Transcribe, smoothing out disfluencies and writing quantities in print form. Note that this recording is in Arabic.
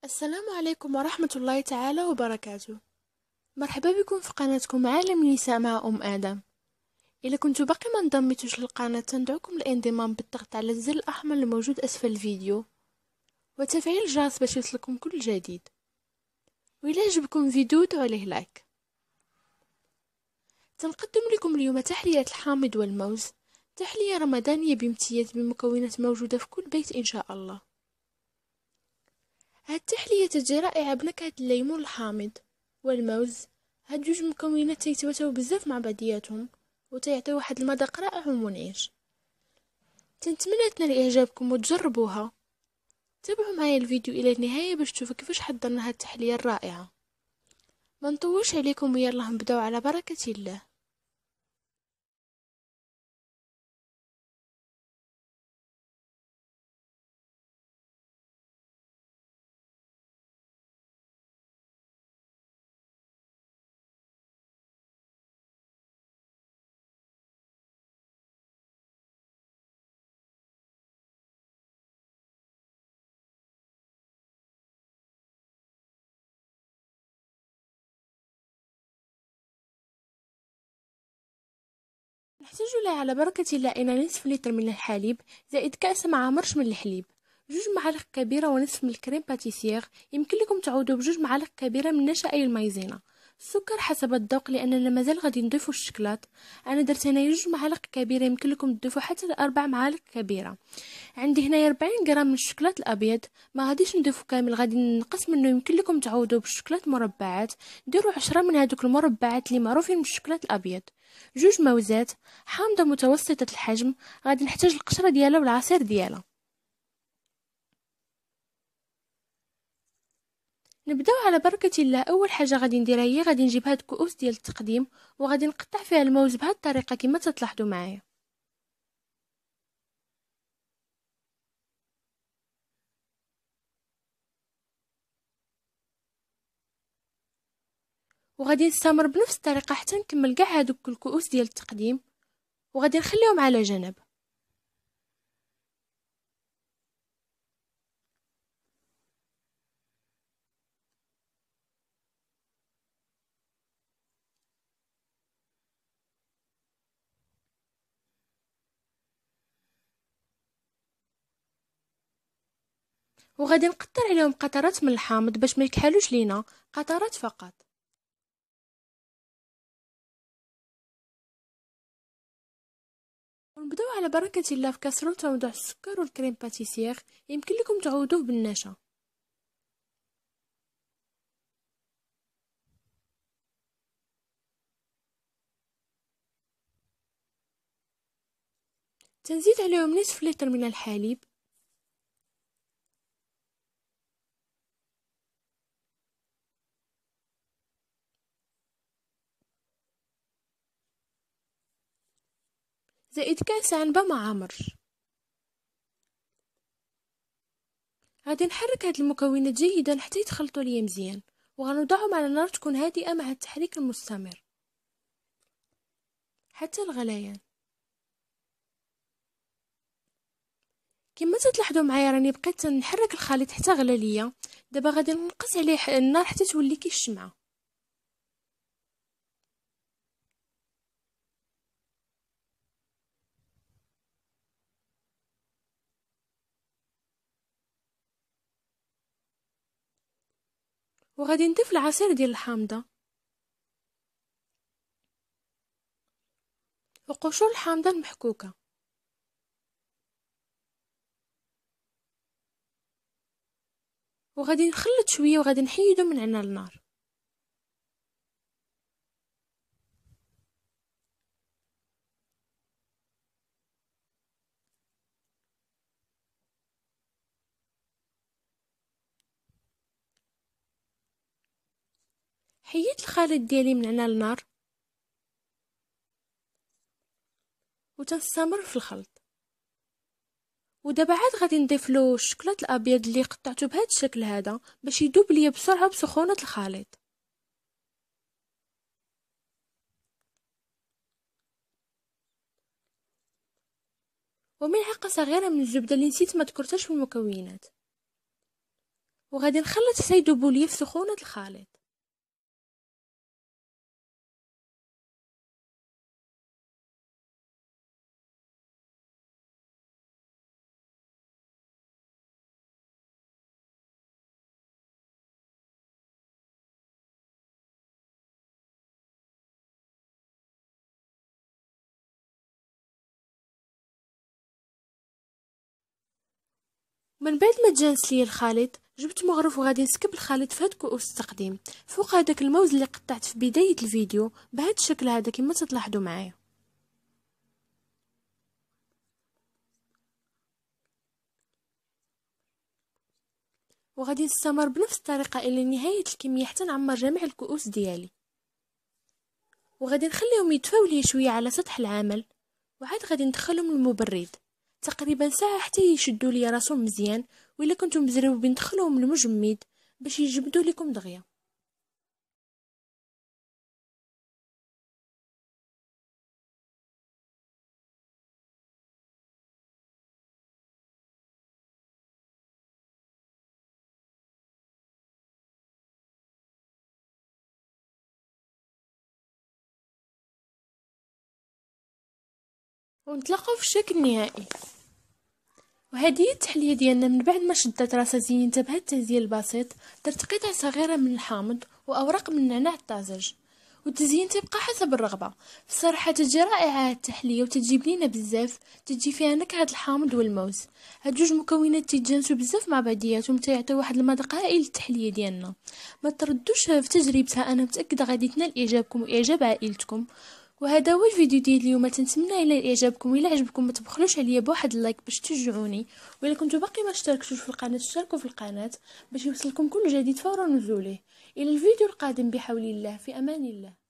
السلام عليكم ورحمة الله تعالى وبركاته. مرحبا بكم في قناتكم عالم النساء مع آدم. إذا كنتوا باقي ما انضميتوش للقناة ندعوكم للانضمام بالضغط على الزر الأحمر الموجود أسفل الفيديو وتفعيل الجرس باش يوصلكم كل جديد. وإذا عجبكم الفيديو دعوا عليه لايك. تنقدم لكم اليوم تحلية الحامض والموز، تحلية رمضانية بامتياز بمكونات موجودة في كل بيت إن شاء الله. هاد التحلية تجي رائعة بنكهة الليمون الحامض والموز. هاد جوج مكونات تيتواتاو بزاف مع بعضياتهم وتيعطيو واحد المذاق رائع ومنعش. تنتمنى تنال اعجابكم وتجربوها. تابعوا معايا الفيديو الى النهاية باش تشوفوا كيفاش حضرنا هاد التحلية الرائعة. ما نطولش عليكم ويلا نبداو على بركة الله. نحتاج لها على بركة الله إلى نصف لتر من الحليب زائد كأس مع مرش من الحليب، جوج معالق كبيرة ونصف من الكريم باتيسير. يمكن لكم تعوضوا بجوج معالق كبيرة من نشا أي المايزينا. السكر حسب الذوق لأننا مازال غادي نضيفوا الشكلاط. أنا درت هنا جوج معالق كبيرة، يمكن لكم تضيفوا حتى 4 معالق كبيرة. عندي هنا 40 غرام من الشكلاط الأبيض، ما غاديش نضيفو كامل، غادي نقص منه. يمكن لكم تعوضوا بالشكلاط مربعات، ديروا 10 من هذوك المربعات اللي معروفين بالشكلاط الأبيض. جوج موزات حامضة متوسطة الحجم، غادي نحتاج القشرة ديالها والعصير ديالها. نبداو على بركة الله. اول حاجه غادي نديرها هي غادي نجيب هاد الكؤوس ديال التقديم وغادي نقطع فيها الموز بهاد الطريقه كما تلاحظوا معايا. وغادي نستمر بنفس الطريقه حتى نكمل كاع هادوك الكؤوس ديال التقديم وغادي نخليهم على جنب. وغادي نقطر عليهم قطرات من الحامض باش ما يكحلوش لينا، قطرات فقط. ونبداو على بركة الله في كاسرولة ونضع السكر والكريم باتيسير، يمكن لكم تعوضوه بالنشا. تنزيد عليهم نصف لتر من الحليب، زائد كاس عنبة مع مرش. غادي نحرك هاد المكونات جيدا حتى يتخلطوا ليا مزيان، وغنوضعهم على نار تكون هادئة مع التحريك المستمر حتى الغليان. كما تلاحظوا معايا راني بقيت نحرك الخليط حتى غلى ليا. دابا غادي نقص عليه النار حتى تولي كي الشمعة. وغادي نضيف العصير ديال الحامضة وقشور الحامضة المحكوكة، وغادي نخلط شويه وغادي نحيدو من على النار. حيدت الخليط ديالي من على النار وتنستمر في الخلط. ودابا عاد غادي نضيف له الشوكولاط الابيض اللي قطعته بهذا الشكل هذا باش يذوب ليا بسرعه بسخونه الخليط. وملعقه صغيره من الزبده اللي نسيت ما ذكرتهاش في المكونات. وغادي نخلط حتى يذوبوا لي في سخونه الخليط. من بعد ما تجانس لي الخليط جبت مغرف وغادي نسكب الخليط في هاد كؤوس التقديم فوق هذاك الموز اللي قطعت في بدايه الفيديو بهذا الشكل هذا كما تلاحظوا معايا. وغادي نستمر بنفس الطريقه الى نهايه الكميه حتى نعمر جميع الكؤوس ديالي، وغادي نخليهم يدفاو لي شويه على سطح العمل، وعاد غادي ندخلهم للمبرد تقريبا ساعه حتى يشدوا لي راسهم مزيان، وإلا كنتم مزروبين ندخلهم للمجمد باش يجبدوا لكم دغيا. ونتلاقاو في الشكل النهائي. وهذه هي التحليه ديالنا من بعد ما شدت راسها زينتها بهذا التزيين البسيط. درت قطع صغيره من الحامض واوراق من النعناع الطازج، والتزيين تبقى حسب الرغبه. الصراحه تجي رائعه التحليه وتجيب لينا بزاف، تجي فيها نكهه الحامض والموز. هاد جوج مكونات تيتجانسوا بزاف مع بعضياتهم تيعطيو واحد المذاق هائل للتحليه ديالنا. ما تردوش في تجربتها، انا متاكده غادي تنال اعجابكم واعجاب عائلتكم. وهذا هو الفيديو ديال اليوم، تنتمنى الى اعجابكم. الى عجبكم ما تبخلوش عليا بواحد اللايك باش تشجعوني، وإلا كنتو باقي ما اشتركتوش في القناه اشتركوا في القناه باش يوصلكم كل جديد فور نزوله. الى الفيديو القادم بحول الله، في امان الله.